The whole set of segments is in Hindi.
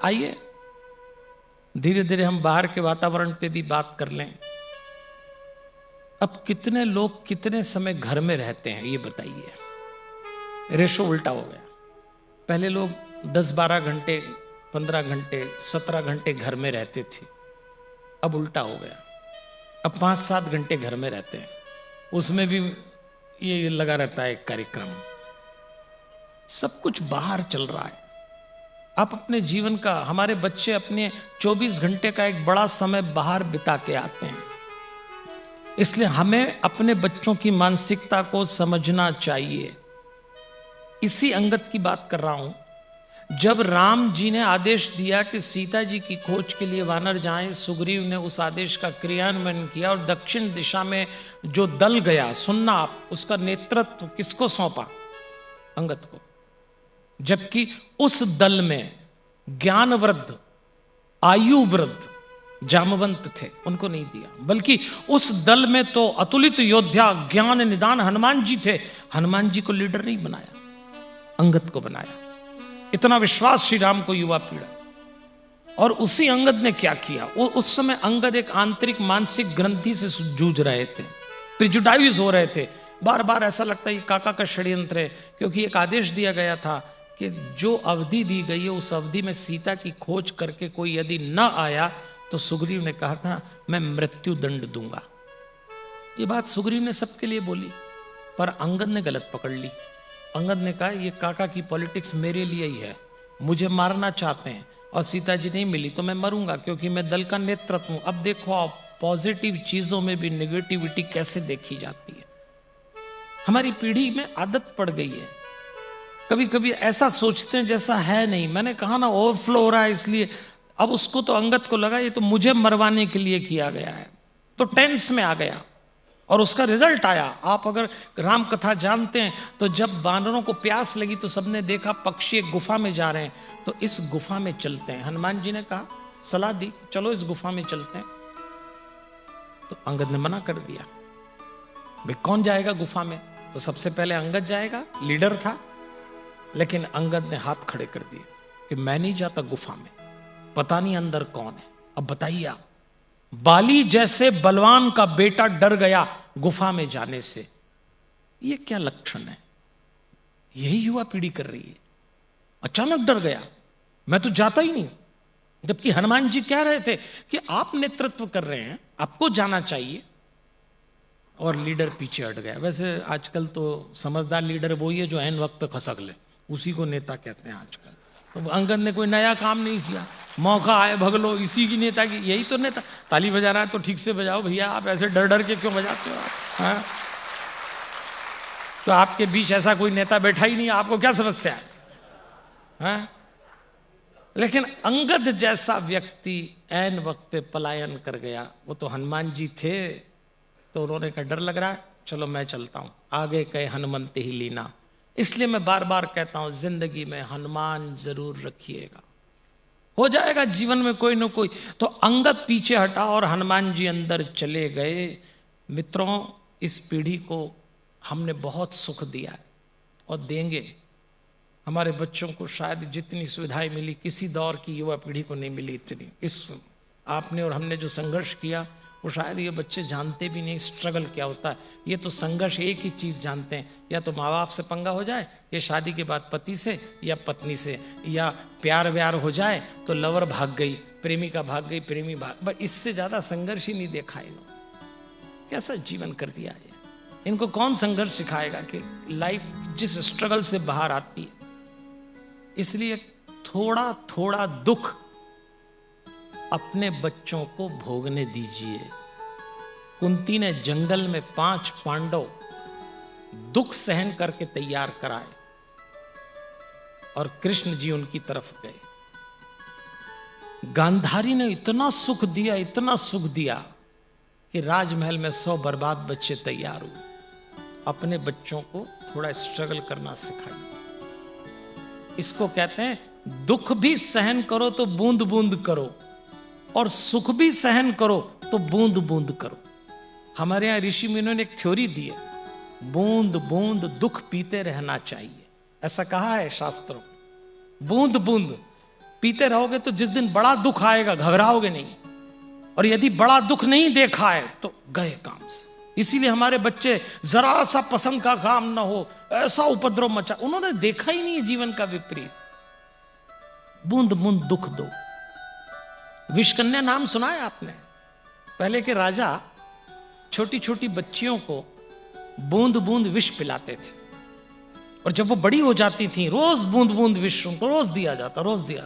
आइए धीरे धीरे हम बाहर के वातावरण पे भी बात कर लें। अब कितने लोग कितने समय घर में रहते हैं ये बताइए। रेशो उल्टा हो गया। पहले लोग 10-12 घंटे, 15 घंटे, 17 घंटे घर में रहते थे। अब उल्टा हो गया। अब 5-7 घंटे घर में रहते हैं, उसमें भी ये लगा रहता है एक कार्यक्रम। सब कुछ बाहर चल रहा है। आप अपने जीवन का, हमारे बच्चे अपने 24 घंटे का एक बड़ा समय बाहर बिता के आते हैं। इसलिए हमें अपने बच्चों की मानसिकता को समझना चाहिए। इसी अंगत की बात कर रहा हूं। जब राम जी ने आदेश दिया कि सीता जी की खोज के लिए वानर जाएं, सुग्रीव ने उस आदेश का क्रियान्वयन किया और दक्षिण दिशा में जो दल गया, सुनना आप, उसका नेतृत्व किसको सौंपा? अंगद को। जबकि उस दल में ज्ञानवृद्ध, आयुवृद्ध जामवंत थे, उनको नहीं दिया। बल्कि उस दल में तो अतुलित योद्धा, ज्ञान निदान हनुमान जी थे। हनुमान जी को लीडर नहीं बनाया, अंगद को बनाया। इतना विश्वास श्री राम को युवा पीड़ा। और उसी अंगद ने क्या किया? उस समय अंगद एक आंतरिक मानसिक ग्रंथि से जूझ रहे थे, प्रिजुडाइज हो रहे थे। बार बार ऐसा लगता है ये काका का षड्यंत्र है, क्योंकि एक आदेश दिया गया था कि जो अवधि दी गई है उस अवधि में सीता की खोज करके कोई यदि न आया तो सुग्रीव ने कहा था मैं मृत्यु दंड दूंगा। ये बात सुग्रीव ने सबके लिए बोली, पर अंगद ने गलत पकड़ ली। अंगद ने कहा ये काका की पॉलिटिक्स मेरे लिए ही है, मुझे मारना चाहते हैं और सीता जी नहीं मिली तो मैं मरूंगा, क्योंकि मैं दल का नेतृत्व हूं। अब देखो आप, पॉजिटिव चीजों में भी नेगेटिविटी कैसे देखी जाती है। हमारी पीढ़ी में आदत पड़ गई है, कभी कभी ऐसा सोचते हैं जैसा है नहीं। मैंने कहा ना, ओवरफ्लो हो रहा है। इसलिए अब उसको तो अंगद को लगा ये तो मुझे मरवाने के लिए किया गया है, तो टेंस में आ गया और उसका रिजल्ट आया। आप अगर राम कथा जानते हैं तो जब बानरों को प्यास लगी तो सबने देखा पक्षी एक गुफा में जा रहे हैं, तो इस गुफा में चलते हैं। हनुमान जी ने कहा, सलाह दी, चलो इस गुफा में चलते हैं। तो अंगद ने मना कर दिया। भाई कौन जाएगा गुफा में? तो सबसे पहले अंगद जाएगा, लीडर था। लेकिन अंगद ने हाथ खड़े कर दिए कि मैं नहीं जाता गुफा में, पता नहीं अंदर कौन है। अब बताइए आप, बाली जैसे बलवान का बेटा डर गया गुफा में जाने से, ये क्या लक्षण है? यही युवा पीढ़ी कर रही है। अचानक डर गया, मैं तो जाता ही नहीं। जबकि हनुमान जी कह रहे थे कि आप नेतृत्व कर रहे हैं, आपको जाना चाहिए, और लीडर पीछे हट गया। वैसे आजकल तो समझदार लीडर वही है जो ऐन वक्त पे खसक ले, उसी को नेता कहते हैं आजकल। तो अंगद ने कोई नया काम नहीं किया, मौका आए भगलो, इसी की नेता की, यही तो नेता। ताली बजाना है तो ठीक से बजाओ भैया, आप ऐसे डर डर के क्यों बजाते हो आप? हाँ? तो आपके बीच ऐसा कोई नेता बैठा ही नहीं, आपको क्या समस्या है? हाँ? लेकिन अंगद जैसा व्यक्ति ऐन वक्त पे पलायन कर गया। वो तो हनुमान जी थे, तो उन्होंने कहा डर लग रहा है, चलो मैं चलता हूं, आगे कहे हनुमंत ही लीना। इसलिए मैं बार बार कहता हूं, जिंदगी में हनुमान जरूर रखिएगा, हो जाएगा जीवन में कोई ना कोई। तो अंगद पीछे हटा और हनुमान जी अंदर चले गए। मित्रों, इस पीढ़ी को हमने बहुत सुख दिया है और देंगे। हमारे बच्चों को शायद जितनी सुविधाएं मिली किसी दौर की युवा पीढ़ी को नहीं मिली इतनी। इस आपने और हमने जो संघर्ष किया वो शायद ये बच्चे जानते भी नहीं स्ट्रगल क्या होता है। ये तो संघर्ष एक ही चीज़ जानते हैं, या तो माँ बाप से पंगा हो जाए, या शादी के बाद पति से या पत्नी से, या प्यार व्यार हो जाए तो लवर भाग गई, प्रेमिका भाग गई, प्रेमी भाग। बस इससे ज़्यादा संघर्ष ही नहीं देखा इन्होंने। कैसा जीवन कर दिया है। इनको कौन संघर्ष सिखाएगा कि लाइफ जिस स्ट्रगल से बाहर आती है। इसलिए थोड़ा थोड़ा दुख अपने बच्चों को भोगने दीजिए। कुंती ने जंगल में 5 पांडव दुख सहन करके तैयार कराए और कृष्ण जी उनकी तरफ गए। गांधारी ने इतना सुख दिया, इतना सुख दिया कि राजमहल में 100 बर्बाद बच्चे तैयार हुए। अपने बच्चों को थोड़ा स्ट्रगल करना सिखाइए। इसको कहते हैं दुख भी सहन करो तो बूंद बूंद करो, और सुख भी सहन करो तो बूंद बूंद करो। हमारे यहां ऋषि मुनियों ने एक थ्योरी दी है, बूंद बूंद दुख पीते रहना चाहिए। ऐसा कहा है शास्त्रों। बूंद बूंद पीते रहोगे तो जिस दिन बड़ा दुख आएगा घबराओगे नहीं, और यदि बड़ा दुख नहीं देखा है तो गए काम से। इसीलिए हमारे बच्चे जरा सा पसंद का काम ना हो ऐसा उपद्रव मचा, उन्होंने देखा ही नहीं जीवन का विपरीत। बूंद बूंद दुख दो। विष कन्या नाम सुना है आपने? पहले के राजा छोटी छोटी बच्चियों को बूंद बूंद विष पिलाते थे, और जब वो बड़ी हो जाती थी रोज बूंद बूंद विष उनको रोज दिया जाता, रोज दिया।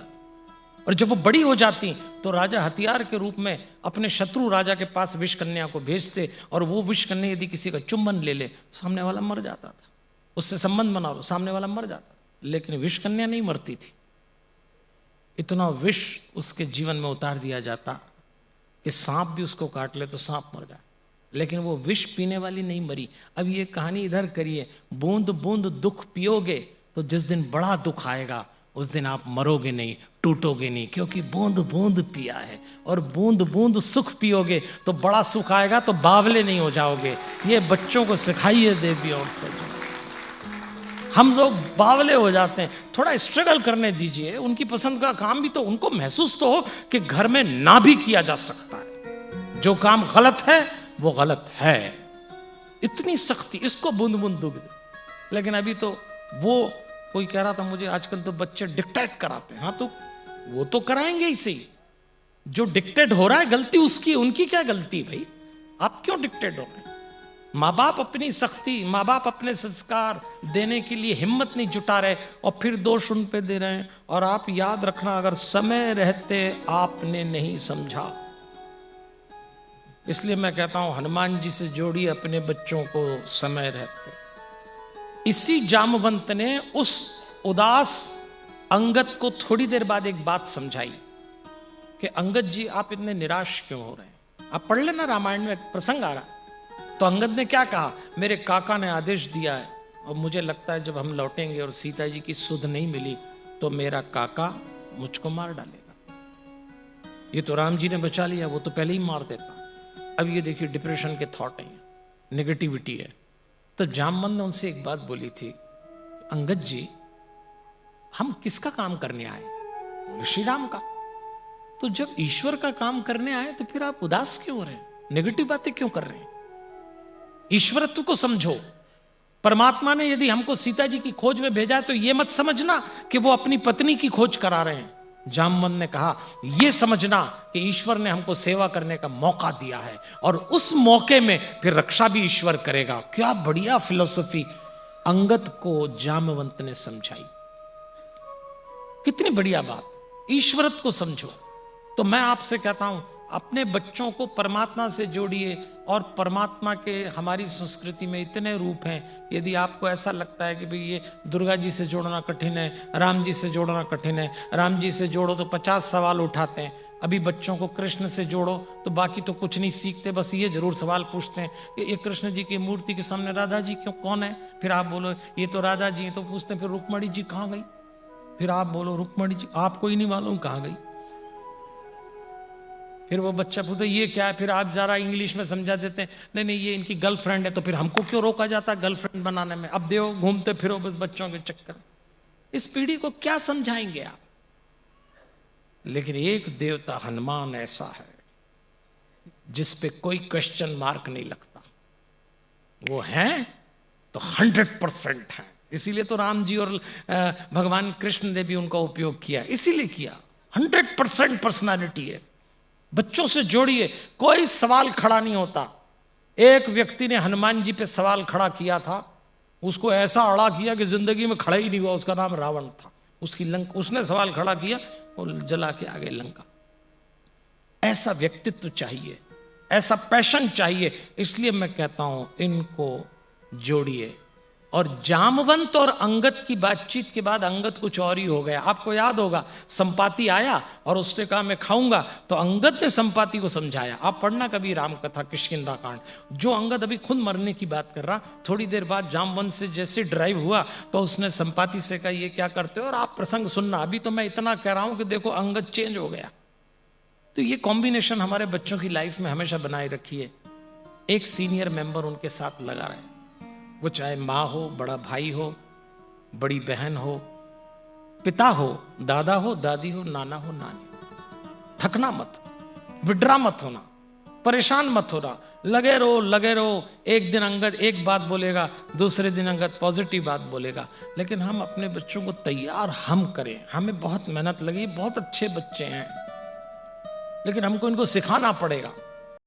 और जब वो बड़ी हो जाती तो राजा हथियार के रूप में अपने शत्रु राजा के पास विष कन्या को भेजते, और वो विष कन्या यदि किसी का चुंबन ले ले सामने वाला मर जाता था। उससे संबंध बना लो सामने वाला मर जाता, लेकिन विष कन्या नहीं मरती थी। इतना विष उसके जीवन में उतार दिया जाता कि सांप भी उसको काट ले तो सांप मर जाए, लेकिन वो विष पीने वाली नहीं मरी। अब ये कहानी इधर करिए, बूंद बूंद दुख पियोगे तो जिस दिन बड़ा दुख आएगा उस दिन आप मरोगे नहीं, टूटोगे नहीं, क्योंकि बूंद बूंद पिया है। और बूंद बूंद सुख पियोगे तो बड़ा सुख आएगा तो बावले नहीं हो जाओगे। ये बच्चों को सिखाइए देवी और सज्जन। हम लोग बावले हो जाते हैं, थोड़ा स्ट्रगल करने दीजिए। उनकी पसंद का काम भी तो उनको महसूस तो हो कि घर में ना भी किया जा सकता है, जो काम गलत है वो गलत है। इतनी सख्ती, इसको बूंद बूंद दुख दे। लेकिन अभी तो वो कोई कह रहा था मुझे आजकल तो बच्चे डिक्टेट कराते हैं। हाँ तो वो तो कराएंगे ही सही, जो डिक्टेट हो रहा है गलती उसकी, उनकी क्या गलती भाई? आप क्यों डिक्टेट हो रहे हैं? माँ बाप अपनी सख्ती, माँ बाप अपने संस्कार देने के लिए हिम्मत नहीं जुटा रहे और फिर दोष उन पे दे रहे हैं। और आप याद रखना, अगर समय रहते आपने नहीं समझा, इसलिए मैं कहता हूं हनुमान जी से जोड़िए अपने बच्चों को समय रहते। इसी जामवंत ने उस उदास अंगद को थोड़ी देर बाद एक बात समझाई कि अंगद जी आप इतने निराश क्यों हो रहे हैं? आप पढ़ लेना, रामायण में एक प्रसंग आ रहा। तो अंगद ने क्या कहा? मेरे काका ने आदेश दिया है और मुझे लगता है जब हम लौटेंगे और सीता जी की सुध नहीं मिली तो मेरा काका मुझको मार डालेगा। ये तो राम जी ने बचा लिया, वो तो पहले ही मार देता। अब ये देखिए डिप्रेशन के थॉट है, नेगेटिविटी है। तो जामवंत ने उनसे एक बात बोली थी, अंगद जी हम किसका काम करने आए? बोले श्री राम का। तो जब ईश्वर का काम करने आए तो फिर आप उदास क्यों हो रहे हैं? नेगेटिव बातें क्यों कर रहे हैं? ईश्वरत्व को समझो। परमात्मा ने यदि हमको सीता जी की खोज में भेजा तो यह मत समझना कि वो अपनी पत्नी की खोज करा रहे हैं। जामवंत ने कहा यह समझना कि ईश्वर ने हमको सेवा करने का मौका दिया है और उस मौके में फिर रक्षा भी ईश्वर करेगा। क्या बढ़िया फिलॉसफी अंगद को जामवंत ने समझाई। कितनी बढ़िया बात। ईश्वरत्व को समझो। तो मैं आपसे कहता हूं अपने बच्चों को परमात्मा से जोड़िए। और परमात्मा के हमारी संस्कृति में इतने रूप हैं। यदि आपको ऐसा लगता है कि भाई ये दुर्गा जी से जोड़ना कठिन है, राम जी से जोड़ना कठिन है, राम जी से जोड़ो तो 50 सवाल उठाते हैं। अभी बच्चों को कृष्ण से जोड़ो तो बाकी तो कुछ नहीं सीखते, बस ये जरूर सवाल पूछते हैं कि ये कृष्ण जी की मूर्ति के सामने राधा जी क्यों कौन है? फिर आप बोलो ये तो राधा जी हैं, तो पूछते हैं फिर रुक्मणी जी कहाँ गई? फिर आप बोलो रुक्मणी जी आपको ही नहीं मालूम कहाँ गई। फिर वो बच्चा पूछता ये क्या है? फिर आप जरा इंग्लिश में समझा देते हैं नहीं नहीं ये इनकी गर्लफ्रेंड है। तो फिर हमको क्यों रोका जाता है गर्लफ्रेंड बनाने में? अब देखो घूमते फिरो बस बच्चों के चक्कर। इस पीढ़ी को क्या समझाएंगे आप? लेकिन एक देवता हनुमान ऐसा है जिस पे कोई क्वेश्चन मार्क नहीं लगता। वो है तो 100% है। इसीलिए तो राम जी और भगवान कृष्ण ने भी उनका उपयोग किया, इसीलिए किया। 100% पर्सनालिटी है। बच्चों से जोड़िए, कोई सवाल खड़ा नहीं होता। एक व्यक्ति ने हनुमान जी पे सवाल खड़ा किया था, उसको ऐसा अड़ा किया कि जिंदगी में खड़ा ही नहीं हुआ। उसका नाम रावण था। उसने सवाल खड़ा किया और जला के आगे लंका। ऐसा व्यक्तित्व चाहिए, ऐसा पैशन चाहिए। इसलिए मैं कहता हूं इनको जोड़िए। और जामवंत और अंगद की बातचीत के बाद अंगद कुछ और ही हो गया। आपको याद होगा संपाति आया और उसने कहा मैं खाऊंगा, तो अंगद ने संपाति को समझाया। आप पढ़ना कभी राम कथा किष्किंधा कांड। जो अंगद अभी खुद मरने की बात कर रहा, थोड़ी देर बाद जामवंत से जैसे ड्राइव हुआ तो उसने संपाति से कहा ये क्या करते हो? और आप प्रसंग सुनना। अभी तो मैं इतना कह रहा हूं कि देखो अंगद चेंज हो गया। तो ये कॉम्बिनेशन हमारे बच्चों की लाइफ में हमेशा बनाए रखिए। एक सीनियर मेंबर उनके साथ लगा रहे, वो चाहे माँ हो, बड़ा भाई हो, बड़ी बहन हो, पिता हो, दादा हो, दादी हो, नाना हो, नानी, थकना मत, विड्रा मत होना, परेशान मत होना, लगे रहो। एक दिन अंगद एक बात बोलेगा, दूसरे दिन अंगद पॉजिटिव बात बोलेगा, लेकिन हम अपने बच्चों को तैयार हम करें। हमें बहुत मेहनत लगी, बहुत अच्छे बच्चे हैं, लेकिन हमको इनको सिखाना पड़ेगा।